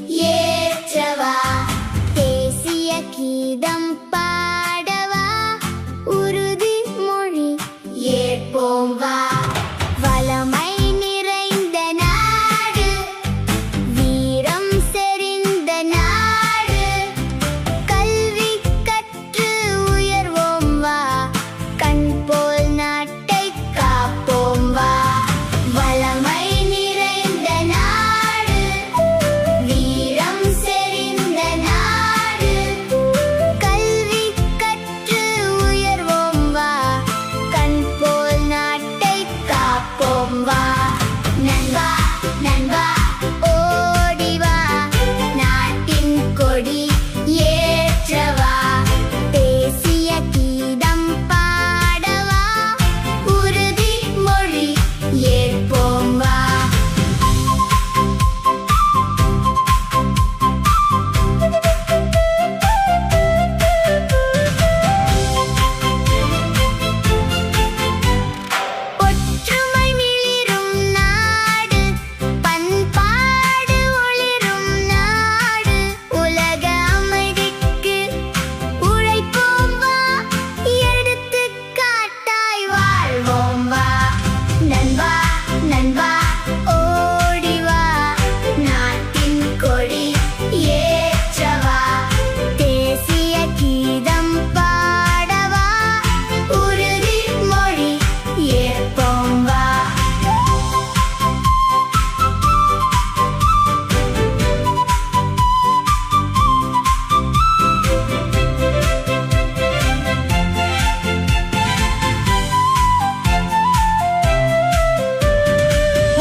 ஏற்றவா தேசிய கீதம் பாடவா உறுதிமொழி ஏற்போம் வா வளமை நிறைந்த நாடு வீரம் செறிந்த நாடு கல்வி கற்று உயர்வோம் வா கண் போல் நாட்டை காப்போம் வா வளமை நிறைந்த நாடு வீரம் செறிந்த நாடு கல்வி கற்று உயர்வோம் வா கண் போல் நாட்டை காப்போம் வா நண்பா நண்பா ஓடி வா நாட்டின் கொடி ஏற்றவா தேசிய கீதம் பாடவா உறுதிமொழி ஏற்போம் வா ஒற்றுமை மிளிரும் நாடு பண்பாடு ஒளிரும் நாடு உலக அமைதிக்கு உழைப்போம் வா எடுத்துக்காட்டாய் வாழ்வோம் வா நண்பா நண்பா ஓடி வா நாட்டின் கொடி ஏற்றவா தேசிய கீதம் பாடவா உறுதிமொழி ஏற்போம் வா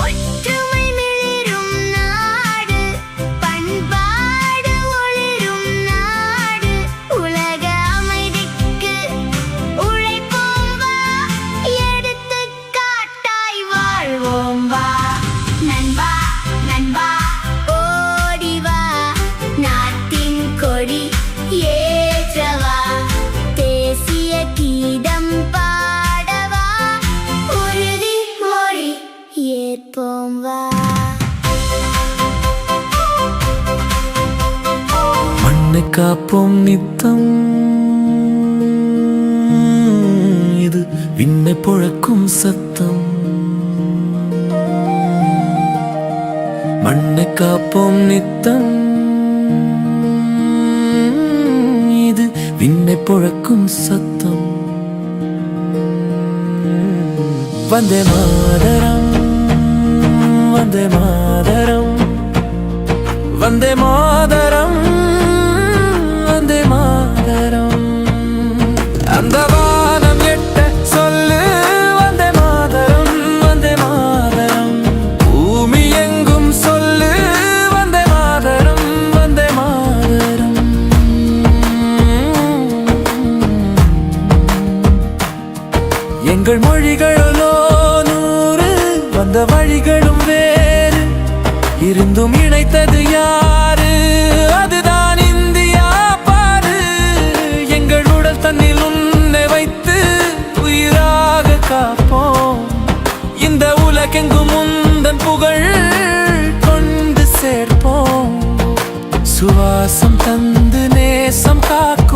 ஒற்றுமை மிளிரும் நாடு பண்பாடு ஒளிரும் நாடு உலக அமைதிக்கு உழைப்போம் வா எடுத்துக்காட்டாய் வாழ்வோம் வா நண்பா நண்பா ஓடி வா நாட்டின் கொடி ஏற்றவா தேசிய கீதம் பாடவா உறுதிமொழி ஏற்போம் வா மண்ணை காப்போம் நித்தம் இது விண்ணை புழக்கும் சத்தம் மண்ணை காப்போம் நித்தம் இது விண்ணை புழக்கும் சத்தம் வந்தே மாதரம் வந்தே மாதரம் வந்தே மாதரம் வந்தே மாதரம் அந்த வானம் எட்ட சொல்லு வந்தே மாதரம் வந்தே மாதரம் பூமி எங்கும் சொல்லு வந்தே மாதரம் வந்தே மாதரம் எங்கள் மொழிகளோ 100 வந்த வழிகளும் வேறு இருந்தும் இணைத்தது யாரு அதுதான் இந்தியா பாரு எங்கள் உடல் தன்னில் உன்னை வைத்து உயிராக காப்போம் இந்த உலகெங்கும் முந்தன் புகழ் கொண்டு சேர்ப்போம் சுவாசம் தந்து நேசம் காக்க